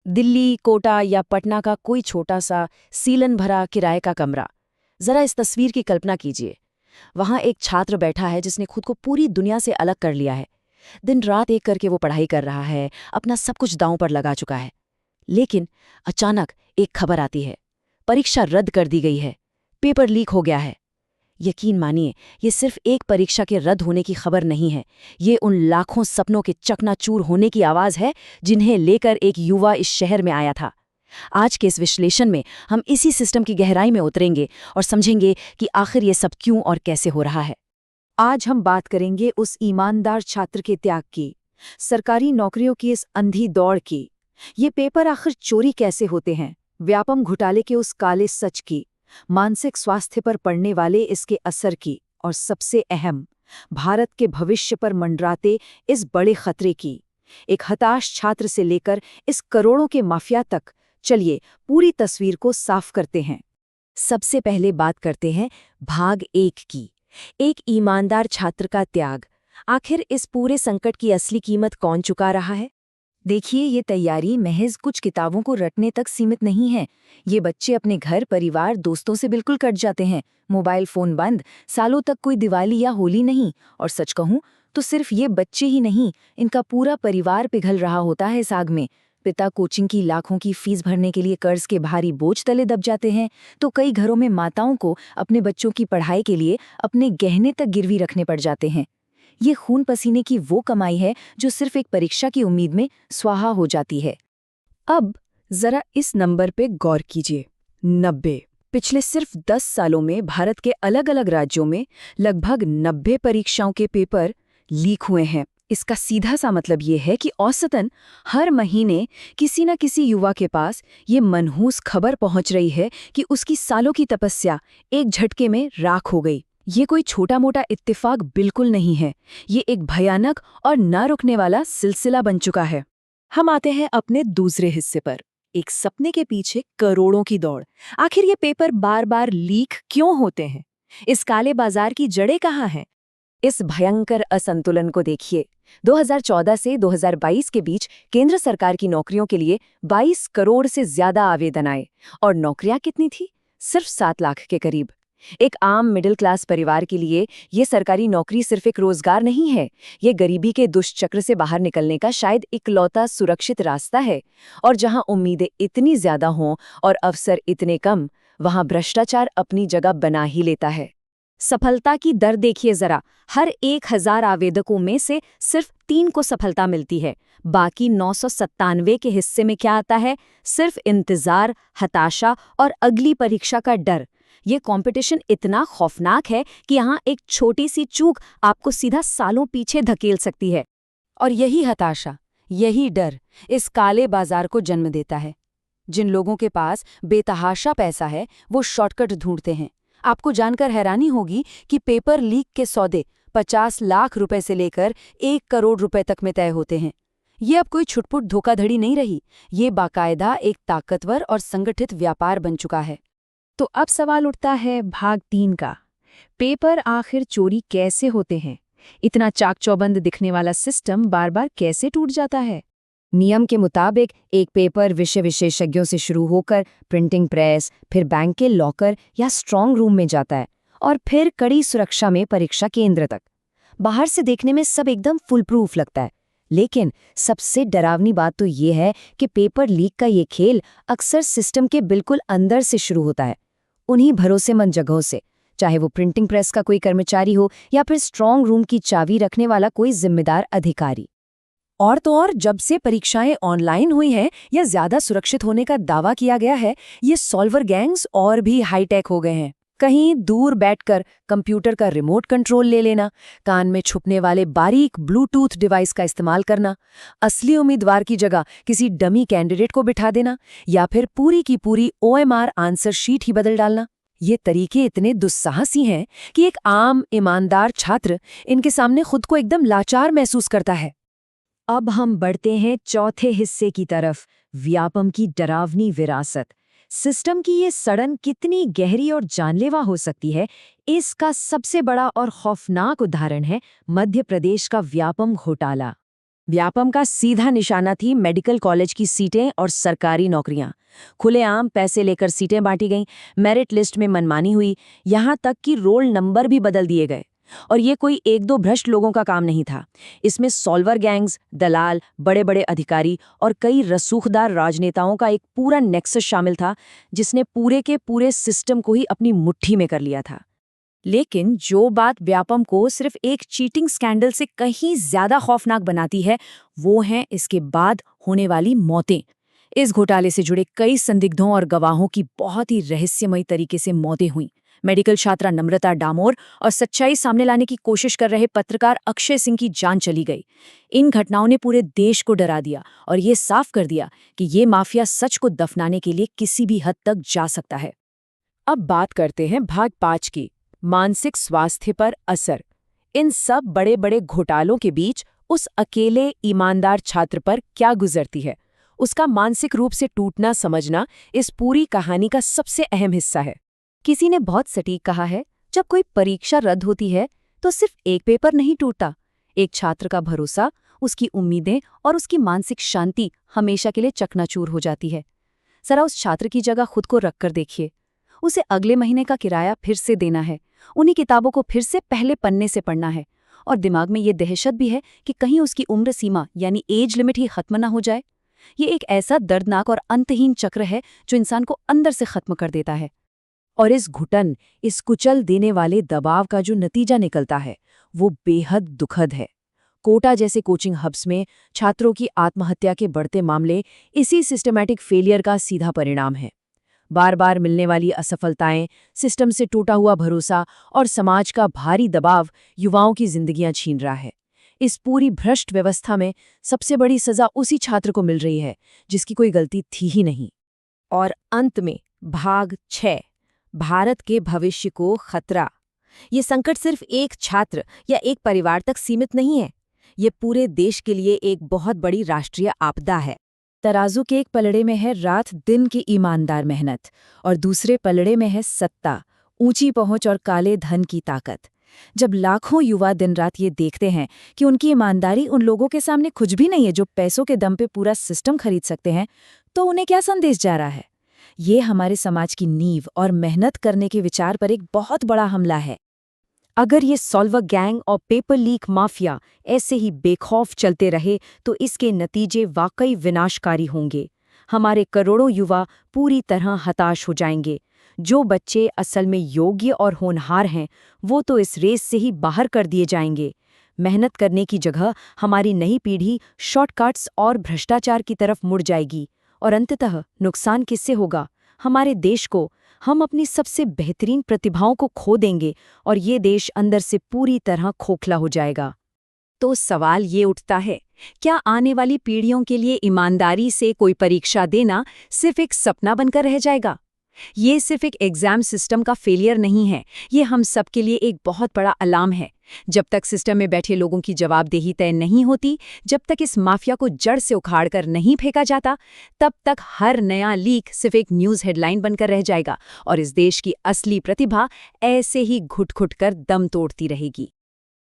दिल्ली, कोटा या पटना का कोई छोटा सा सीलन भरा किराए का कमरा। जरा इस तस्वीर की कल्पना कीजिए। वहां एक छात्र बैठा है जिसने खुद को पूरी दुनिया से अलग कर लिया है। दिन रात एक करके वो पढ़ाई कर रहा है, अपना सब कुछ दांव पर लगा चुका है। लेकिन अचानक एक खबर आती है, परीक्षा रद्द कर दी गई है, पेपर लीक हो गया है। यकीन मानिए, ये सिर्फ एक परीक्षा के रद्द होने की खबर नहीं है, ये उन लाखों सपनों के चकनाचूर होने की आवाज है जिन्हें लेकर एक युवा इस शहर में आया था। आज के इस विश्लेषण में हम इसी सिस्टम की गहराई में उतरेंगे और समझेंगे कि आखिर ये सब क्यों और कैसे हो रहा है। आज हम बात करेंगे उस ईमानदार छात्र के त्याग की, सरकारी नौकरियों की इस अंधी दौड़ की, ये पेपर आखिर चोरी कैसे होते हैं, व्यापम घोटाले के उस काले सच की, मानसिक स्वास्थ्य पर पड़ने वाले इसके असर की, और सबसे अहम, भारत के भविष्य पर मंडराते इस बड़े खतरे की। एक हताश छात्र से लेकर इस करोड़ों के माफिया तक, चलिए पूरी तस्वीर को साफ करते हैं। सबसे पहले बात करते हैं भाग 1 की, एक ईमानदार छात्र का त्याग। आखिर इस पूरे संकट की असली कीमत कौन चुका रहा है? देखिए, ये तैयारी महज कुछ किताबों को रटने तक सीमित नहीं है। ये बच्चे अपने घर, परिवार, दोस्तों से बिल्कुल कट जाते हैं। मोबाइल फोन बंद, सालों तक कोई दिवाली या होली नहीं। और सच कहूं तो सिर्फ ये बच्चे ही नहीं, इनका पूरा परिवार पिघल रहा होता है इस आग में। पिता कोचिंग की लाखों की फीस भरने के लिए कर्ज के भारी बोझ तले दब जाते हैं, तो कई घरों में माताओं को अपने बच्चों की पढ़ाई के लिए अपने गहने तक गिरवी रखने पड़ जाते हैं। ये खून पसीने की वो कमाई है जो सिर्फ एक परीक्षा की उम्मीद में स्वाहा हो जाती है। अब जरा इस नंबर पे गौर कीजिए, 90। पिछले सिर्फ 10 सालों में भारत के अलग अलग राज्यों में लगभग 90 परीक्षाओं के पेपर लीक हुए हैं। इसका सीधा सा मतलब ये है कि औसतन हर महीने किसी न किसी युवा के पास ये मनहूस खबर पहुंच रही है कि उसकी सालों की तपस्या एक झटके में राख हो गई। ये कोई छोटा मोटा इत्तेफाक बिल्कुल नहीं है, ये एक भयानक और न रुकने वाला सिलसिला बन चुका है। हम आते हैं अपने दूसरे हिस्से पर, एक सपने के पीछे करोड़ों की दौड़। आखिर ये पेपर बार बार लीक क्यों होते हैं? इस काले बाजार की जड़ें कहाँ हैं? इस भयंकर असंतुलन को देखिए। 2014 से 2022 के बीच केंद्र सरकार की नौकरियों के लिए 22 करोड़ से ज्यादा आवेदन आए, और नौकरियां कितनी थी? सिर्फ 7 लाख के करीब। एक आम मिडिल क्लास परिवार के लिए ये सरकारी नौकरी सिर्फ एक रोजगार नहीं है, ये गरीबी के दुष्चक्र से बाहर निकलने का शायद इकलौता सुरक्षित रास्ता है। और जहां उम्मीदें इतनी ज्यादा हों और अवसर इतने कम, वहां भ्रष्टाचार अपनी जगह बना ही लेता है। सफलता की दर देखिए जरा, हर 1000 आवेदकों में से सिर्फ 3 को सफलता मिलती है। बाकी 997 के हिस्से में क्या आता है? सिर्फ इंतजार, हताशा और अगली परीक्षा का डर। ये कंपटीशन इतना खौफनाक है कि यहाँ एक छोटी सी चूक आपको सीधा सालों पीछे धकेल सकती है। और यही हताशा, यही डर इस काले बाजार को जन्म देता है। जिन लोगों के पास बेतहाशा पैसा है, वो शॉर्टकट ढूंढते हैं। आपको जानकर हैरानी होगी कि पेपर लीक के सौदे 50 लाख रुपए से लेकर 1 करोड़ रुपए तक में तय होते हैं। ये अब कोई छुटपुट धोखाधड़ी नहीं रही, ये बाकायदा एक ताकतवर और संगठित व्यापार बन चुका है। तो अब सवाल उठता है भाग 3 का, पेपर आखिर चोरी कैसे होते हैं? इतना चाक-चौबंद दिखने वाला सिस्टम बार बार कैसे टूट जाता है? नियम के मुताबिक एक पेपर विषय विशेषज्ञों से शुरू होकर प्रिंटिंग प्रेस, फिर बैंक के लॉकर या स्ट्रांग रूम में जाता है, और फिर कड़ी सुरक्षा में परीक्षा केंद्र तक। बाहर से देखने में सब एकदम फुल प्रूफ लगता है, लेकिन सबसे डरावनी बात तो ये है कि पेपर लीक का ये खेल अक्सर सिस्टम के बिल्कुल अंदर से शुरू होता है, उन्हीं भरोसेमंद जगहों से, चाहे वो प्रिंटिंग प्रेस का कोई कर्मचारी हो या फिर स्ट्रांग रूम की चाबी रखने वाला कोई जिम्मेदार अधिकारी। और तो और, जब से परीक्षाएं ऑनलाइन हुई हैं या ज्यादा सुरक्षित होने का दावा किया गया है, ये सॉल्वर गैंग्स और भी हाईटेक हो गए हैं। कहीं दूर बैठकर कंप्यूटर का रिमोट कंट्रोल ले लेना, कान में छुपने वाले बारीक ब्लूटूथ डिवाइस का इस्तेमाल करना, असली उम्मीदवार की जगह किसी डमी कैंडिडेट को बिठा देना, या फिर पूरी की पूरी OMR आंसर शीट ही बदल डालना। ये तरीके इतने दुस्साहसी हैं कि एक आम ईमानदार छात्र इनके सामने खुद को एकदम लाचार महसूस करता है। अब हम बढ़ते हैं चौथे हिस्से की तरफ, व्यापम की डरावनी विरासत। सिस्टम की ये सड़न कितनी गहरी और जानलेवा हो सकती है, इसका सबसे बड़ा और खौफनाक उदाहरण है मध्य प्रदेश का व्यापम घोटाला। व्यापम का सीधा निशाना थी मेडिकल कॉलेज की सीटें और सरकारी नौकरियां। खुलेआम पैसे लेकर सीटें बांटी गईं, मेरिट लिस्ट में मनमानी हुई, यहां तक कि रोल नंबर भी बदल दिए गए। और ये कोई एक दो भ्रष्ट लोगों का काम नहीं था। इसमें सॉल्वर गैंग्स, दलाल, बड़े बड़े अधिकारी और कई रसूखदार राजनेताओं का एक पूरा नेक्सस शामिल था, जिसने पूरे के पूरे सिस्टम को ही अपनी मुट्ठी में कर लिया था। लेकिन जो बात व्यापम को सिर्फ एक चीटिंग स्कैंडल से कहीं ज्यादा खौफनाक बनाती है, वो हैं इसके बाद होने वाली मौतें। इस घोटाले से जुड़े कई संदिग्धों और गवाहों की बहुत ही रहस्यमयी तरीके से मौतें हुईं। मेडिकल छात्रा नम्रता डामोर और सच्चाई सामने लाने की कोशिश कर रहे पत्रकार अक्षय सिंह की जान चली गई। इन घटनाओं ने पूरे देश को डरा दिया और ये साफ कर दिया कि ये माफिया सच को दफनाने के लिए किसी भी हद तक जा सकता है। अब बात करते हैं भाग 5 की, मानसिक स्वास्थ्य पर असर। इन सब बड़े बड़े घोटालों के बीच उस अकेले ईमानदार छात्र पर क्या गुजरती है, उसका मानसिक रूप से टूटना समझना इस पूरी कहानी का सबसे अहम हिस्सा है। किसी ने बहुत सटीक कहा है, जब कोई परीक्षा रद्द होती है तो सिर्फ एक पेपर नहीं टूटता, एक छात्र का भरोसा, उसकी उम्मीदें और उसकी मानसिक शांति हमेशा के लिए चकनाचूर हो जाती है। जरा उस छात्र की जगह खुद को रखकर देखिए। उसे अगले महीने का किराया फिर से देना है, उन्हीं किताबों को फिर से पहले पन्ने से पढ़ना है, और दिमाग में ये दहशत भी है कि कहीं उसकी उम्र सीमा यानी एज लिमिट ही खत्म ना हो जाए। ये एक ऐसा दर्दनाक और अंतहीन चक्र है जो इंसान को अंदर से खत्म कर देता है। और इस घुटन, इस कुचल देने वाले दबाव का जो नतीजा निकलता है, वो बेहद दुखद है। कोटा जैसे कोचिंग हब्स में छात्रों की आत्महत्या के बढ़ते मामले इसी सिस्टमैटिक फेलियर का सीधा परिणाम है। बार बार मिलने वाली असफलताएं, सिस्टम से टूटा हुआ भरोसा और समाज का भारी दबाव युवाओं की जिंदगियां छीन रहा है। इस पूरी भ्रष्ट व्यवस्था में सबसे बड़ी सजा उसी छात्र को मिल रही है जिसकी कोई गलती थी ही नहीं। और अंत में भाग 6, भारत के भविष्य को खतरा। ये संकट सिर्फ एक छात्र या एक परिवार तक सीमित नहीं है, ये पूरे देश के लिए एक बहुत बड़ी राष्ट्रीय आपदा है। तराजू के एक पलड़े में है रात दिन की ईमानदार मेहनत और दूसरे पलड़े में है सत्ता, ऊंची पहुंच और काले धन की ताकत। जब लाखों युवा दिन रात ये देखते हैं कि उनकी ईमानदारी उन लोगों के सामने कुछ भी नहीं है जो पैसों के दम पे पूरा सिस्टम खरीद सकते हैं, तो उन्हें क्या संदेश जा रहा है? ये हमारे समाज की नींव और मेहनत करने के विचार पर एक बहुत बड़ा हमला है। अगर ये सॉल्वर गैंग और पेपर लीक माफिया ऐसे ही बेखौफ चलते रहे तो इसके नतीजे वाकई विनाशकारी होंगे। हमारे करोड़ों युवा पूरी तरह हताश हो जाएंगे। जो बच्चे असल में योग्य और होनहार हैं, वो तो इस रेस से ही बाहर कर दिए जाएंगे। मेहनत करने की जगह हमारी नई पीढ़ी शॉर्टकट्स और भ्रष्टाचार की तरफ मुड़ जाएगी। और अंततः नुकसान किससे होगा? हमारे देश को। हम अपनी सबसे बेहतरीन प्रतिभाओं को खो देंगे और ये देश अंदर से पूरी तरह खोखला हो जाएगा। तो सवाल ये उठता है, क्या आने वाली पीढ़ियों के लिए ईमानदारी से कोई परीक्षा देना सिर्फ एक सपना बनकर रह जाएगा? ये सिर्फ एक एग्जाम सिस्टम का फेलियर नहीं है, ये हम सब के लिए एक बहुत बड़ा अलार्म है। जब तक सिस्टम में बैठे लोगों की जवाबदेही तय नहीं होती, जब तक इस माफिया को जड़ से उखाड़कर नहीं फेंका जाता, तब तक हर नया लीक सिर्फ एक न्यूज़ हेडलाइन बनकर रह जाएगा और इस देश की असली प्रतिभा ऐसे ही घुट-घुट कर दम तोड़ती रहेगी।